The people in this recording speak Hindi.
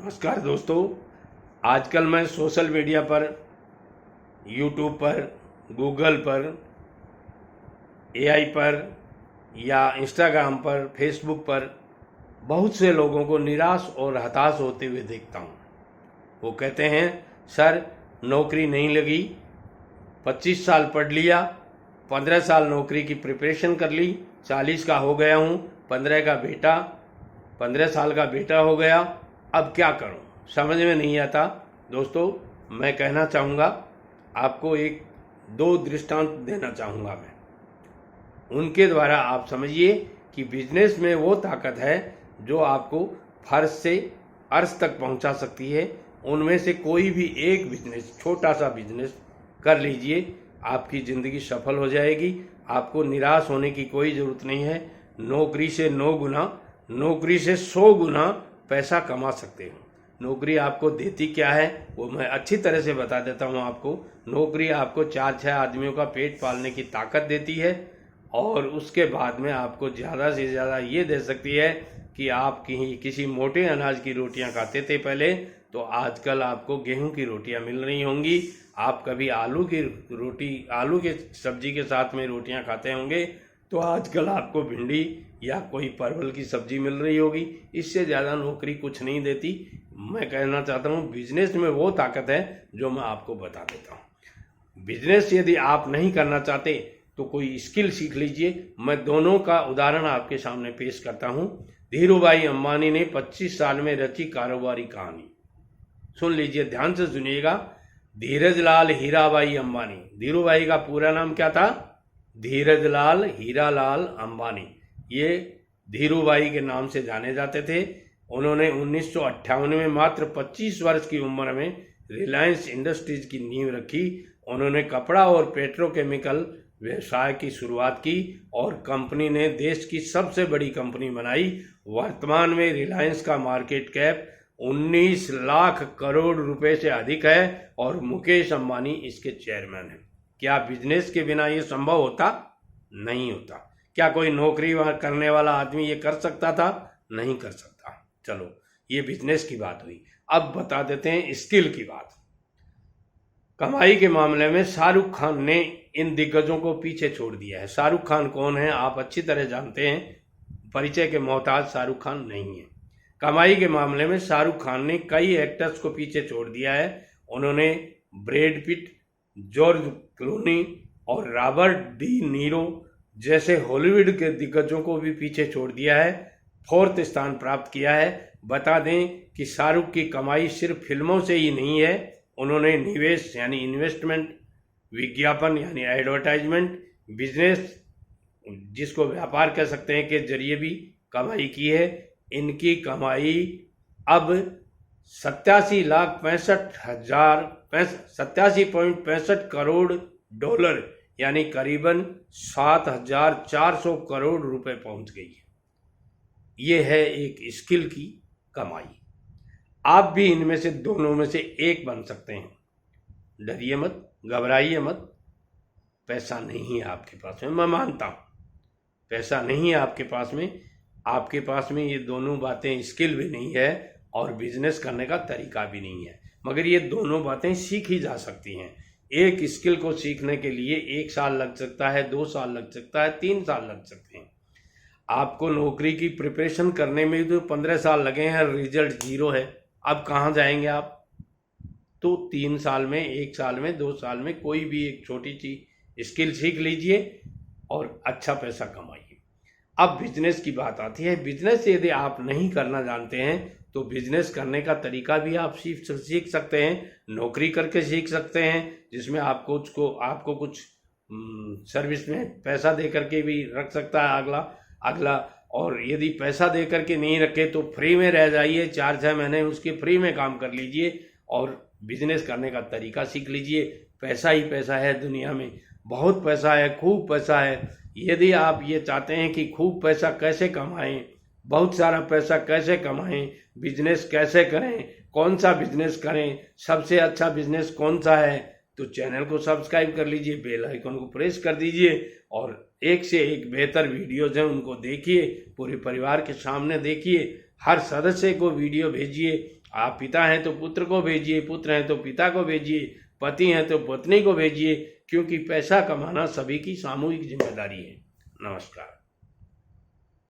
नमस्कार दोस्तों। आजकल मैं सोशल मीडिया पर, यूट्यूब पर, गूगल पर, एआई पर या इंस्टाग्राम पर, फेसबुक पर बहुत से लोगों को निराश और हताश होते हुए देखता हूँ। वो कहते हैं सर नौकरी नहीं लगी, 25 साल पढ़ लिया, 15 साल नौकरी की प्रिपरेशन कर ली, 40 का हो गया हूँ, 15 साल का बेटा हो गया, अब क्या करूं? समझ में नहीं आता। दोस्तों, मैं कहना चाहूँगा, आपको एक दो दृष्टांत देना चाहूँगा मैं। उनके द्वारा आप समझिए कि बिजनेस में वो ताकत है जो आपको फर्श से अर्श तक पहुंचा सकती है। उनमें से कोई भी एक बिजनेस, छोटा सा बिजनेस कर लीजिए, आपकी ज़िंदगी सफल हो जाएगी। आपको निराश होने की कोई ज़रूरत नहीं है। नौकरी से 9 गुना, नौकरी से 100 गुना पैसा कमा सकते हो। नौकरी आपको देती क्या है वो मैं अच्छी तरह से बता देता हूँ आपको। नौकरी आपको 4-6 आदमियों का पेट पालने की ताकत देती है और उसके बाद में आपको ज़्यादा से ज़्यादा ये दे सकती है कि आप किसी मोटे अनाज की रोटियां खाते थे पहले, तो आजकल आपको गेहूं की रोटियां मिल रही होंगी। आप कभी आलू के सब्जी के साथ में रोटियां खाते होंगे, तो आजकल आपको भिंडी या कोई परवल की सब्जी मिल रही होगी। इससे ज़्यादा नौकरी कुछ नहीं देती। मैं कहना चाहता हूँ बिजनेस में वो ताकत है जो मैं आपको बता देता हूँ। बिजनेस यदि आप नहीं करना चाहते तो कोई स्किल सीख लीजिए। मैं दोनों का उदाहरण आपके सामने पेश करता हूँ। धीरूभाई अंबानी ने 25 साल में रची कारोबारी कहानी। सुन लीजिए, ध्यान से सुनिएगा। धीरजलाल हीराबाई अंबानी, धीरूभाई का पूरा नाम क्या था? धीरजलाल हीरालाल अंबानी। ये धीरूभाई के नाम से जाने जाते थे। उन्होंने 1958 में मात्र 25 वर्ष की उम्र में रिलायंस इंडस्ट्रीज की नींव रखी। उन्होंने कपड़ा और पेट्रोकेमिकल व्यवसाय की शुरुआत की और कंपनी ने देश की सबसे बड़ी कंपनी बनाई। वर्तमान में रिलायंस का मार्केट कैप 19 लाख करोड़ रुपए से अधिक है और मुकेश अंबानी इसके चेयरमैन हैं। क्या बिजनेस के बिना ये संभव होता? नहीं होता। क्या कोई नौकरी करने वाला आदमी ये कर सकता था? नहीं कर सकता। चलो, ये बिजनेस की बात हुई। अब बता देते हैं स्किल की बात। कमाई के मामले में शाहरुख खान ने इन दिग्गजों को पीछे छोड़ दिया है। शाहरुख खान कौन है आप अच्छी तरह जानते हैं। परिचय के मोहताज शाहरुख खान नहीं है। कमाई के मामले में शाहरुख खान ने कई एक्टर्स को पीछे छोड़ दिया है। उन्होंने ब्रैड पिट, जॉर्ज क्लूनी और रॉबर्ट डी नीरो जैसे हॉलीवुड के दिग्गजों को भी पीछे छोड़ दिया है। 4th स्थान प्राप्त किया है। बता दें कि शाहरुख की कमाई सिर्फ फिल्मों से ही नहीं है। उन्होंने निवेश यानी इन्वेस्टमेंट, विज्ञापन यानी एडवर्टाइजमेंट, बिजनेस जिसको व्यापार कह सकते हैं के जरिए भी कमाई की है। इनकी कमाई अब 87.65 करोड़ डॉलर यानी करीबन 7,400 करोड़ रुपए पहुंच गई है। ये है एक स्किल की कमाई। आप भी इनमें से दोनों में से एक बन सकते हैं। डरिए मत, घबराइए मत। पैसा नहीं है आपके पास में, मैं मानता हूं पैसा नहीं है आपके पास में। आपके पास में ये दोनों बातें, स्किल भी नहीं है और बिजनेस करने का तरीका भी नहीं है, मगर ये दोनों बातें सीखी जा सकती हैं। एक स्किल को सीखने के लिए 1 साल लग सकता है, 2 साल लग सकता है, 3 साल लग सकते हैं। आपको नौकरी की प्रिपरेशन करने में तो 15 साल लगे हैं, रिजल्ट 0 है। अब कहाँ जाएंगे आप? तो 3 साल में, 1 साल में, 2 साल में कोई भी एक छोटी सी स्किल सीख लीजिए और अच्छा पैसा कमाइए। अब बिजनेस की बात आती है। बिजनेस यदि आप नहीं करना जानते हैं तो बिजनेस करने का तरीका भी आप सीख सकते हैं। नौकरी करके सीख सकते हैं, जिसमें आपको कुछ सर्विस में पैसा दे करके भी रख सकता है अगला। और यदि पैसा दे करके नहीं रखे तो फ्री में रह जाइए, 4-6 महीने उसके फ्री में काम कर लीजिए और बिजनेस करने का तरीका सीख लीजिए। पैसा ही पैसा है दुनिया में, बहुत पैसा है, खूब पैसा है। यदि आप ये चाहते हैं कि खूब पैसा कैसे कमाएं, बहुत सारा पैसा कैसे कमाएं, बिजनेस कैसे करें, कौन सा बिजनेस करें, सबसे अच्छा बिजनेस कौन सा है, तो चैनल को सब्सक्राइब कर लीजिए, बेल आइकन को प्रेस कर दीजिए और एक से एक बेहतर वीडियोज हैं उनको देखिए, पूरे परिवार के सामने देखिए, हर सदस्य को वीडियो भेजिए आप पिता हैं तो पुत्र को भेजिए, पुत्र हैं तो पिता को भेजिए, पति हैं तो पत्नी को भेजिए, क्योंकि पैसा कमाना सभी की सामूहिक जिम्मेदारी है। नमस्कार।